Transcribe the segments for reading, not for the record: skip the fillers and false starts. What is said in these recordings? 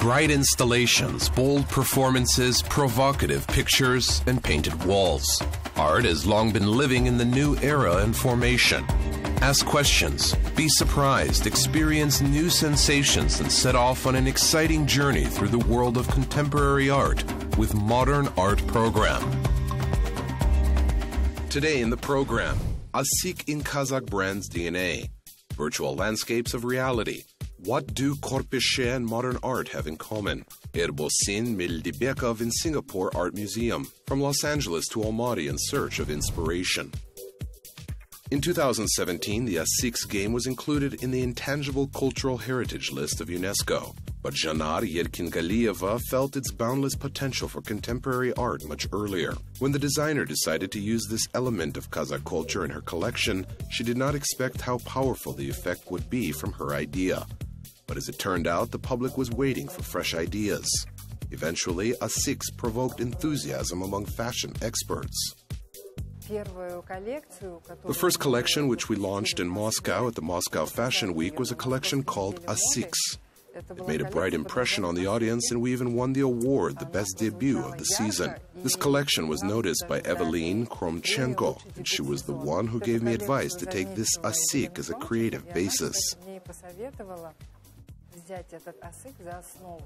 Bright installations, bold performances, provocative pictures, and painted walls. Art has long been living in the new era and formation. Ask questions, be surprised, experience new sensations, and set off on an exciting journey through the world of contemporary art with Modern Art Program. Today in the program, Asyk in Kazakh brand's DNA, virtual landscapes of reality. What do Corpichet and modern art have in common? Erbosin Mildibekov in Singapore Art Museum, from Los Angeles to Almaty in search of inspiration. In 2017, the Asyk's game was included in the Intangible Cultural Heritage list of UNESCO. But Janar Yerkinkalieva felt its boundless potential for contemporary art much earlier. When the designer decided to use this element of Kazakh culture in her collection, she did not expect how powerful the effect would be from her idea. But as it turned out, the public was waiting for fresh ideas. Eventually, Asyk's provoked enthusiasm among fashion experts. The first collection, which we launched in Moscow at the Moscow Fashion Week, was a collection called Asyks. It made a bright impression on the audience, and we even won the award, the best debut of the season. This collection was noticed by Eveline Kromchenko, and she was the one who gave me advice to take this Asyk as a creative basis.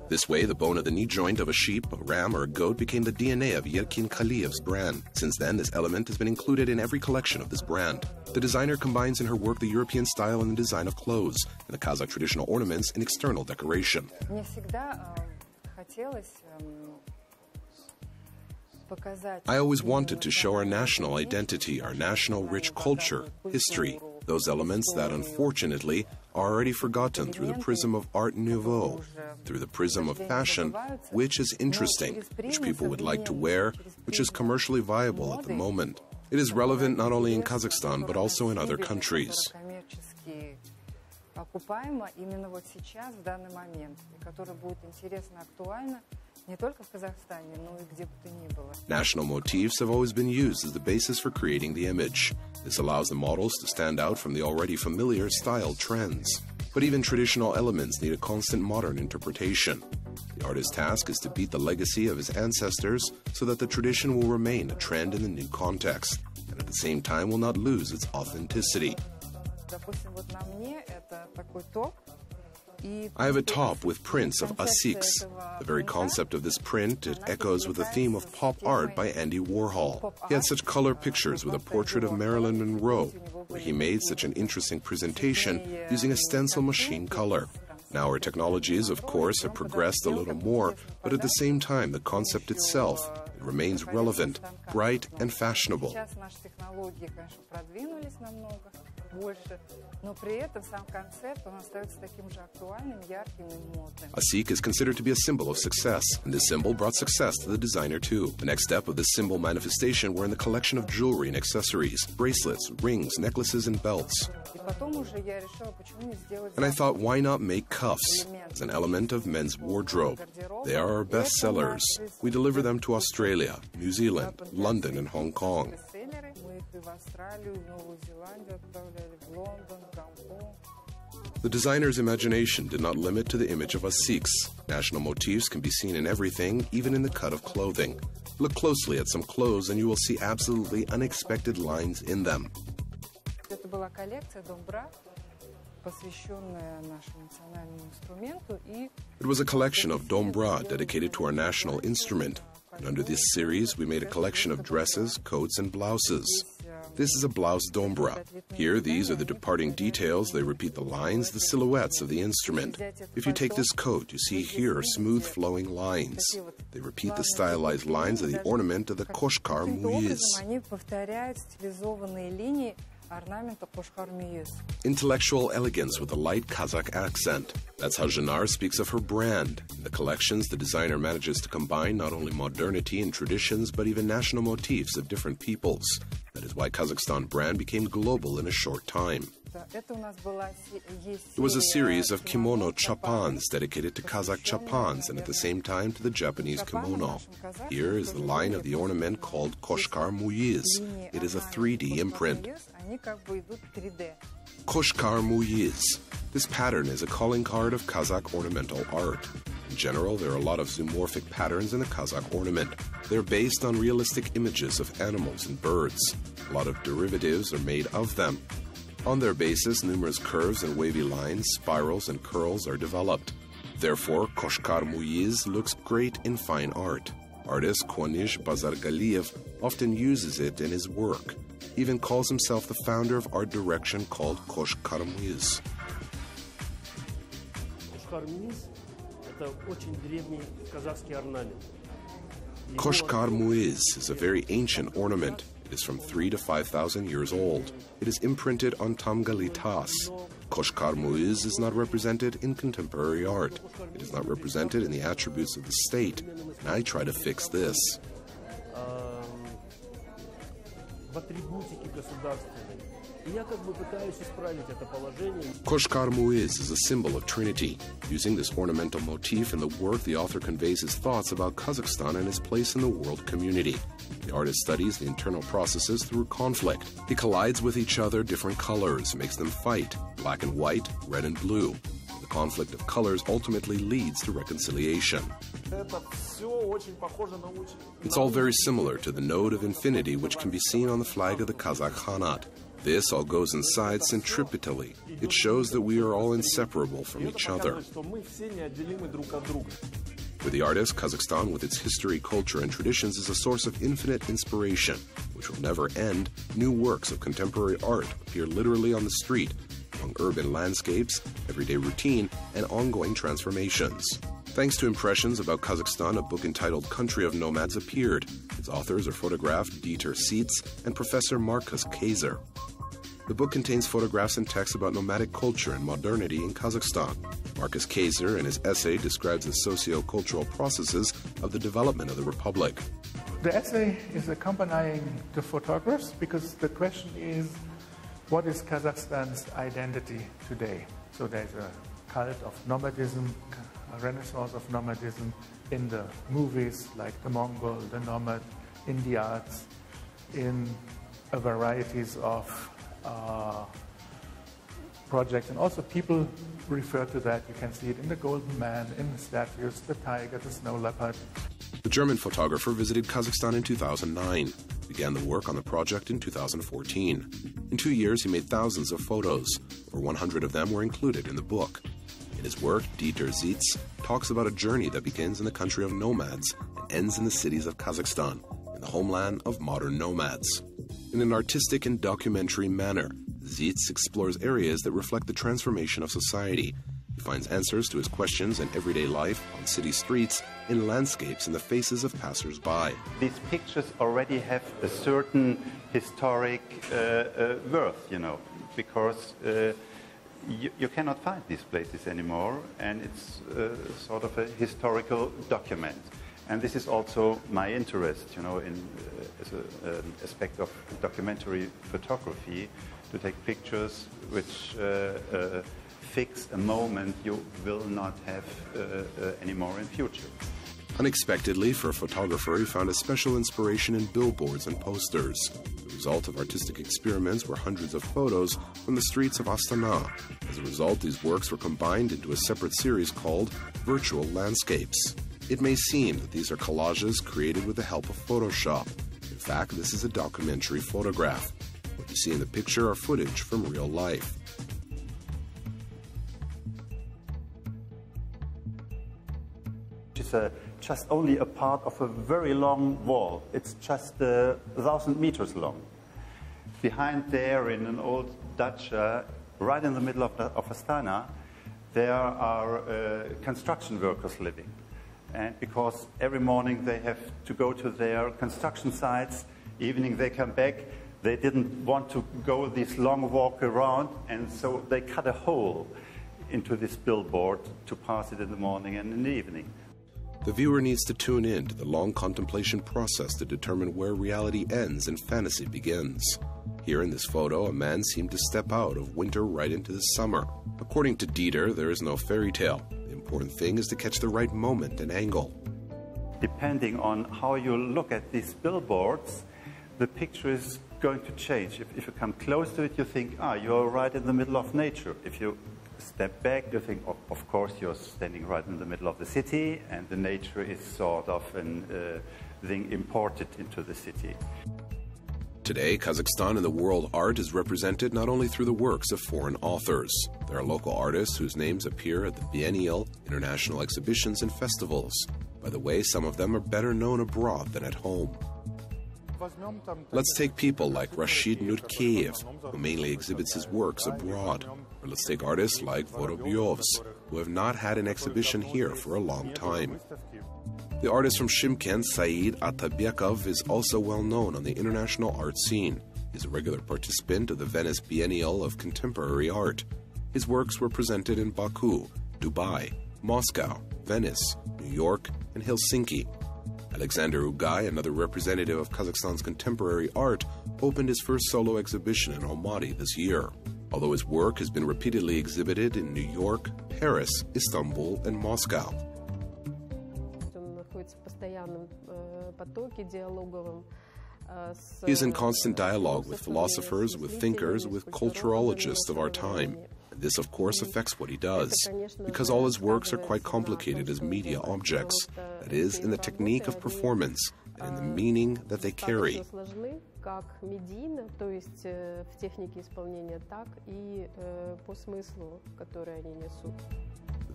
This way, the bone of the knee joint of a sheep, a ram, or a goat became the DNA of Yerkinkaliev's brand. Since then, this element has been included in every collection of this brand. The designer combines in her work the European style in the design of clothes, and the Kazakh traditional ornaments in external decoration. I always wanted to show our national identity, our national rich culture, history, those elements that, unfortunately, are already forgotten through the prism of Art Nouveau, through the prism of fashion, which is interesting, which people would like to wear, which is commercially viable at the moment. It is relevant not only in Kazakhstan, but also in other countries. National motifs have always been used as the basis for creating the image. This allows the models to stand out from the already familiar style trends. But even traditional elements need a constant modern interpretation. The artist's task is to beat the legacy of his ancestors so that the tradition will remain a trend in the new context, and at the same time will not lose its authenticity. I have a top with prints of Asyks. The very concept of this print, it echoes with the theme of pop art by Andy Warhol. He had such color pictures with a portrait of Marilyn Monroe, where he made such an interesting presentation using a stencil machine color. Now our technologies, of course, have progressed a little more, but at the same time, the concept itself, it remains relevant, bright, and fashionable. Asyk is considered to be a symbol of success, and this symbol brought success to the designer too. The next step of this symbol manifestation were in the collection of jewelry and accessories, bracelets, rings, necklaces, and belts. And I thought, why not make cuffs as an element of men's wardrobe? They are our best sellers. We deliver them to Australia, New Zealand, London, and Hong Kong. The designer's imagination did not limit to the image of Asyks. National motifs can be seen in everything, even in the cut of clothing. Look closely at some clothes and you will see absolutely unexpected lines in them. It was a collection of dombra dedicated to our national instrument. And under this series, we made a collection of dresses, coats, and blouses. This is a blouse dombra. Here, these are the departing details. They repeat the lines, the silhouettes of the instrument. If you take this coat, you see here smooth flowing lines. They repeat the stylized lines of the ornament of the Koshkar Muyiz. Intellectual elegance with a light Kazakh accent. That's how Janar speaks of her brand. In the collections, the designer manages to combine not only modernity and traditions, but even national motifs of different peoples. That is why Kazakhstan brand became global in a short time. It was a series of kimono chapans dedicated to Kazakh chapans and at the same time to the Japanese kimono. Here is the line of the ornament called Koshkar Muyiz. It is a 3D imprint. Koshkar Muyiz. This pattern is a calling card of Kazakh ornamental art. In general, there are a lot of zoomorphic patterns in the Kazakh ornament. They're based on realistic images of animals and birds. A lot of derivatives are made of them. On their basis, numerous curves and wavy lines, spirals, and curls are developed. Therefore, Koshkar Muiz looks great in fine art. Artist Konish Bazargaliev often uses it in his work. He even calls himself the founder of art direction called Koshkar Muiz. Koshkar Muiz is a very ancient ornament. It is from 3,000 to 5,000 years old. It is imprinted on tamgalitas. Koshkar Muiz is not represented in contemporary art. It is not represented in the attributes of the state. And I try to fix this. Koshkar Muiz is a symbol of Trinity. Using this ornamental motif in the work, the author conveys his thoughts about Kazakhstan and its place in the world community. The artist studies the internal processes through conflict. He collides with each other different colors, makes them fight, black and white, red and blue. The conflict of colors ultimately leads to reconciliation. It's all very similar to the node of infinity which can be seen on the flag of the Kazakh Khanate. This all goes inside centripetally. It shows that we are all inseparable from each other. For the artist, Kazakhstan, with its history, culture, and traditions, is a source of infinite inspiration, which will never end. New works of contemporary art appear literally on the street, among urban landscapes, everyday routine, and ongoing transformations. Thanks to Impressions about Kazakhstan, a book entitled Country of Nomads appeared. Its authors are photograph Dieter Seitz and Professor Markus Kaiser. The book contains photographs and text about nomadic culture and modernity in Kazakhstan. Markus Kaiser, in his essay, describes the socio-cultural processes of the development of the republic. The essay is accompanying the photographs because the question is, what is Kazakhstan's identity today? So there's a cult of nomadism, a renaissance of nomadism in the movies like The Mongol, The Nomad, in the arts, in a varieties of projects. And also people refer to that. You can see it in the Golden Man, in the statues, the tiger, the snow leopard. The German photographer visited Kazakhstan in 2009, began the work on the project in 2014. In 2 years, he made thousands of photos. Over 100 of them were included in the book. In his work, Dieter Seitz talks about a journey that begins in the country of nomads and ends in the cities of Kazakhstan, in the homeland of modern nomads. In an artistic and documentary manner, Seitz explores areas that reflect the transformation of society. He finds answers to his questions in everyday life, on city streets, in landscapes, in the faces of passers-by. These pictures already have a certain historic worth, because you cannot find these places anymore, and it's sort of a historical document. And this is also my interest, as an aspect of documentary photography, to take pictures which fix a moment you will not have anymore in future. Unexpectedly, for a photographer, he found a special inspiration in billboards and posters. The result of artistic experiments were hundreds of photos from the streets of Astana. As a result, these works were combined into a separate series called Virtual Landscapes. It may seem that these are collages created with the help of Photoshop. In fact, this is a documentary photograph. What you see in the picture are footage from real life. It's just only a part of a very long wall. It's just 1,000 meters long. Behind there, in an old dacha, right in the middle of Astana, there are construction workers living. And because every morning they have to go to their construction sites, evening they come back, they didn't want to go this long walk around, and so they cut a hole into this billboard to pass it in the morning and in the evening. The viewer needs to tune in to the long contemplation process to determine where reality ends and fantasy begins. Here in this photo, a man seemed to step out of winter right into the summer. According to Dieter, there is no fairy tale. The important thing is to catch the right moment and angle. Depending on how you look at these billboards, the picture is going to change. If you come close to it, you think, you're right in the middle of nature. If you step back, you think, of course, you're standing right in the middle of the city, and the nature is sort of a thing imported into the city. Today, Kazakhstan in the world art is represented not only through the works of foreign authors. There are local artists whose names appear at the biennial, international exhibitions, and festivals. By the way, some of them are better known abroad than at home. Let's take people like Rashid Nurkeyev, who mainly exhibits his works abroad. Or let's take artists like Vorobyovs, who have not had an exhibition here for a long time. The artist from Shymkent, Said Atabekov, is also well known on the international art scene. He's a regular participant of the Venice Biennial of Contemporary Art. His works were presented in Baku, Dubai, Moscow, Venice, New York, and Helsinki. Alexander Ugay, another representative of Kazakhstan's contemporary art, opened his first solo exhibition in Almaty this year. Although his work has been repeatedly exhibited in New York, Paris, Istanbul, and Moscow. He is in constant dialogue with philosophers, with thinkers, with culturologists of our time. And this, of course, affects what he does, because all his works are quite complicated as media objects, that is, in the technique of performance and in the meaning that they carry.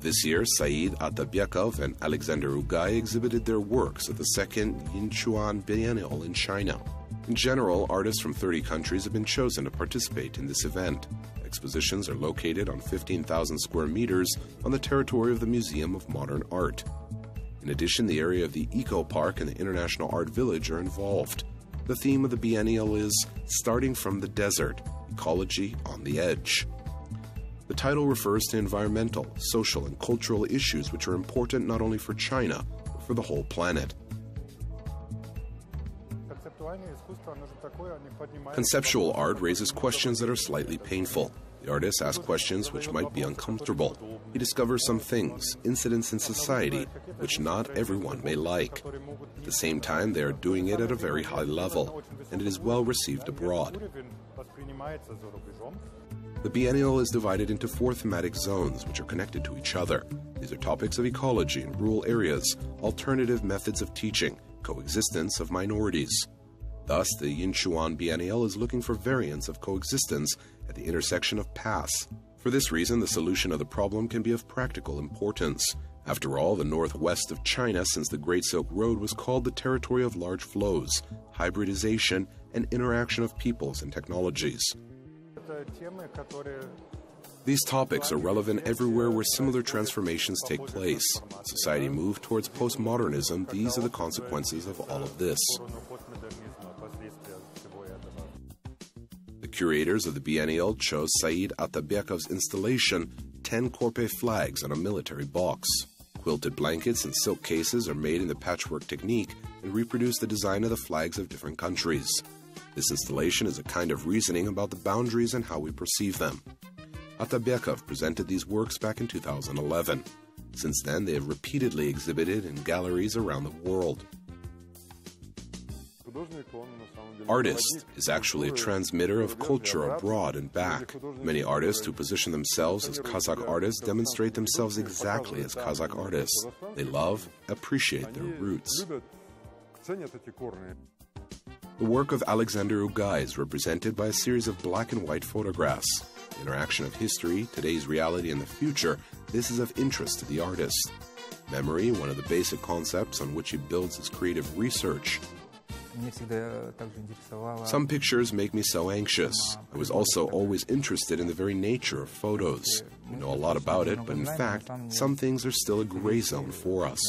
This year, Said Atabekov and Alexander Ugay exhibited their works at the second Yinchuan Biennial in China. In general, artists from 30 countries have been chosen to participate in this event. Expositions are located on 15,000 square meters on the territory of the Museum of Modern Art. In addition, the area of the Eco Park and the International Art Village are involved. The theme of the biennial is Starting from the Desert, Ecology on the Edge. The title refers to environmental, social, and cultural issues which are important not only for China, but for the whole planet. Conceptual art raises questions that are slightly painful. The artist asks questions which might be uncomfortable. He discovers some things, incidents in society, which not everyone may like. At the same time, they are doing it at a very high level, and it is well received abroad. The biennial is divided into 4 thematic zones, which are connected to each other. These are topics of ecology in rural areas, alternative methods of teaching, coexistence of minorities. Thus, the Yinchuan Biennial is looking for variants of coexistence at the intersection of paths. For this reason, the solution of the problem can be of practical importance. After all, the northwest of China since the Great Silk Road was called the territory of large flows, hybridization, and interaction of peoples and technologies. These topics are relevant everywhere where similar transformations take place. Society moved towards postmodernism. These are the consequences of all of this. The curators of the biennial chose Said Atabekov's installation, 10 Korpe flags on a military box. Quilted blankets and silk cases are made in the patchwork technique and reproduce the design of the flags of different countries. This installation is a kind of reasoning about the boundaries and how we perceive them. Atabekov presented these works back in 2011. Since then, they have repeatedly exhibited in galleries around the world. Artist is actually a transmitter of culture abroad and back. Many artists who position themselves as Kazakh artists demonstrate themselves exactly as Kazakh artists. They love, appreciate their roots. The work of Alexander Ugay is represented by a series of black and white photographs. The interaction of history, today's reality, and the future, this is of interest to the artist. Memory, one of the basic concepts on which he builds his creative research. Some pictures make me so anxious. I was also always interested in the very nature of photos. We know a lot about it, but in fact, some things are still a gray zone for us.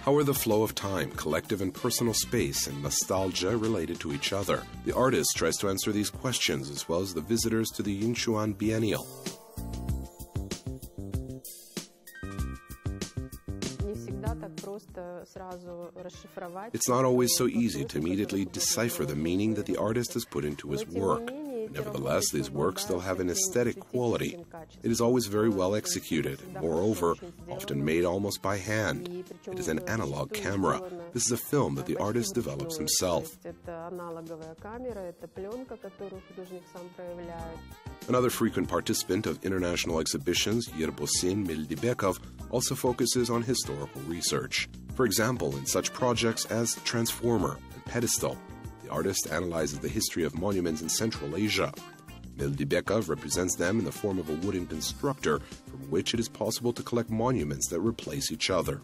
How are the flow of time, collective and personal space, and nostalgia related to each other? The artist tries to answer these questions as well as the visitors to the Yinchuan Biennial. It's not always so easy to immediately decipher the meaning that the artist has put into his work. Nevertheless, these works still have an aesthetic quality. It is always very well executed, and moreover, often made almost by hand. It is an analog camera. This is a film that the artist develops himself. Another frequent participant of international exhibitions, Yerbosin Mildibekov, also focuses on historical research. For example, in such projects as Transformer and Pedestal, the artist analyzes the history of monuments in Central Asia. Mildibekov represents them in the form of a wooden constructor from which it is possible to collect monuments that replace each other.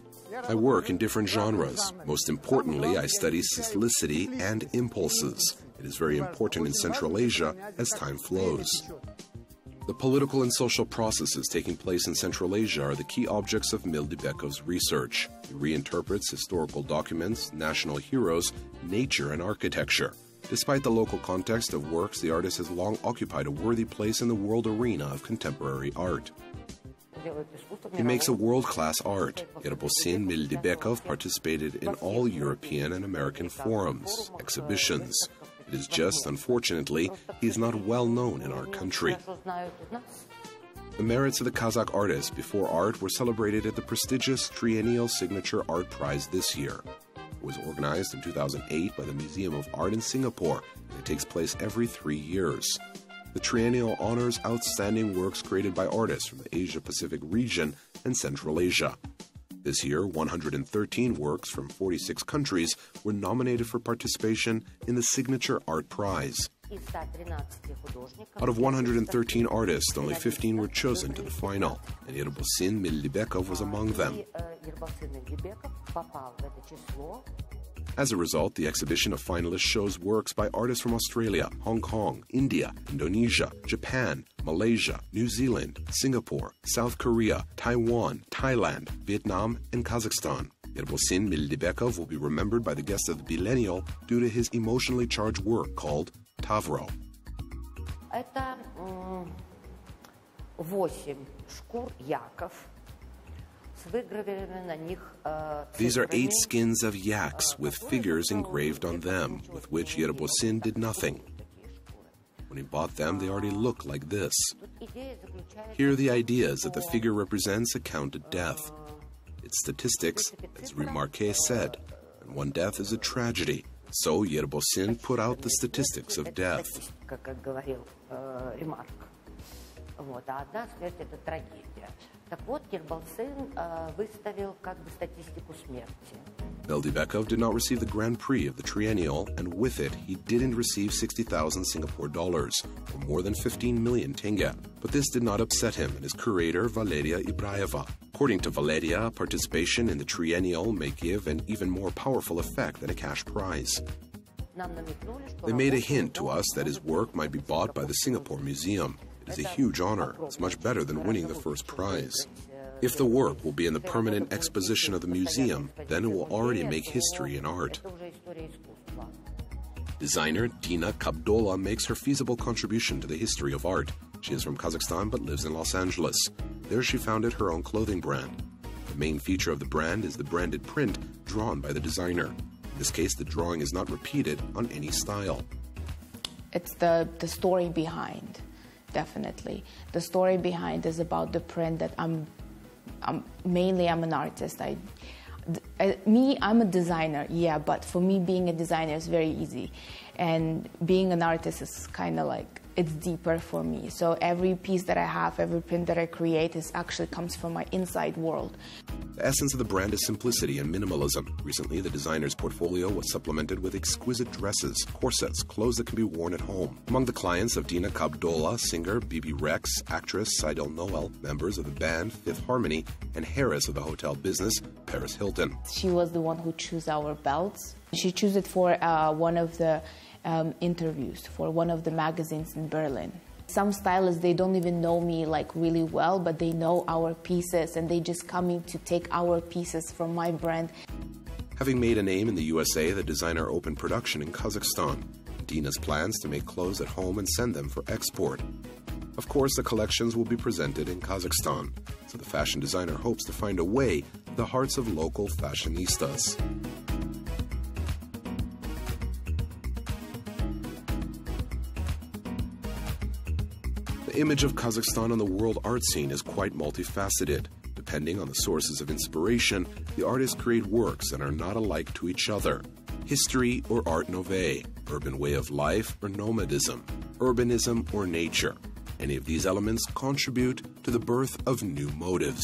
I work in different genres. Most importantly, I study cyclicity and impulses. It is very important in Central Asia as time flows. The political and social processes taking place in Central Asia are the key objects of Mildibekov's research. He reinterprets historical documents, national heroes, nature, and architecture. Despite the local context of works, the artist has long occupied a worthy place in the world arena of contemporary art. He makes a world-class art. Yerbosin Mildibekov participated in all European and American forums, exhibitions. It is just, unfortunately, he is not well known in our country. The merits of the Kazakh artist before art were celebrated at the prestigious Triennial Signature Art Prize this year. It was organized in 2008 by the Museum of Art in Singapore, and it takes place every 3 years. The Triennial honors outstanding works created by artists from the Asia-Pacific region and Central Asia. This year, 113 works from 46 countries were nominated for participation in the Signature Art Prize. Out of 113 artists, only 15 were chosen to the final, and Yerbosin Mildibekov was among them. As a result, the exhibition of finalists shows works by artists from Australia, Hong Kong, India, Indonesia, Japan, Malaysia, New Zealand, Singapore, South Korea, Taiwan, Thailand, Vietnam, and Kazakhstan. Yerbosin Mildibekov will be remembered by the guests of the Millennial due to his emotionally charged work called Tavro. Это 8 шкур яков. These are 8 skins of yaks with figures engraved on them, with which Yerbosin did nothing. When he bought them, they already looked like this. Here the idea is that the figure represents a counted death. Its statistics, as Remarque said, and one death is a tragedy. So Yerbosin put out the statistics of death. Mildibekov did not receive the Grand Prix of the Triennial, and with it, he didn't receive 60,000 Singapore dollars, or more than 15 million tenge. But this did not upset him and his curator, Valeria Ibrayeva. According to Valeria, participation in the Triennial may give an even more powerful effect than a cash prize. They made a hint to us that his work might be bought by the Singapore Museum. It is a huge honor. It's much better than winning the first prize. If the work will be in the permanent exposition of the museum, then it will already make history in art. Designer Dina Kabdola makes her feasible contribution to the history of art. She is from Kazakhstan but lives in Los Angeles. There she founded her own clothing brand. The main feature of the brand is the branded print drawn by the designer. In this case, the drawing is not repeated on any style. It's the story behind. Definitely. The story behind is about the print that I'm an artist. I'm a designer, yeah, but for me being a designer is very easy. And being an artist is kind of like, it's deeper for me. So every piece that I have, every print that I create actually comes from my inside world. The essence of the brand is simplicity and minimalism. Recently, the designer's portfolio was supplemented with exquisite dresses, corsets, clothes that can be worn at home. Among the clients of Dina Kabdola, singer Bibi Rex, actress Seidel Noel, members of the band Fifth Harmony, and heiress of the hotel business, Paris Hilton. She was the one who chose our belts. She chose it for one of the interviews for one of the magazines in Berlin. Some stylists, they don't even know me like really well, but they know our pieces and they just coming to take our pieces from my brand. Having made a name in the USA, the designer opened production in Kazakhstan. Dina's plans to make clothes at home and send them for export. Of course, the collections will be presented in Kazakhstan, so the fashion designer hopes to find a way to the hearts of local fashionistas. The image of Kazakhstan on the world art scene is quite multifaceted. Depending on the sources of inspiration, the artists create works that are not alike to each other. History or art nouveau, urban way of life or nomadism, urbanism or nature. Any of these elements contribute to the birth of new motives.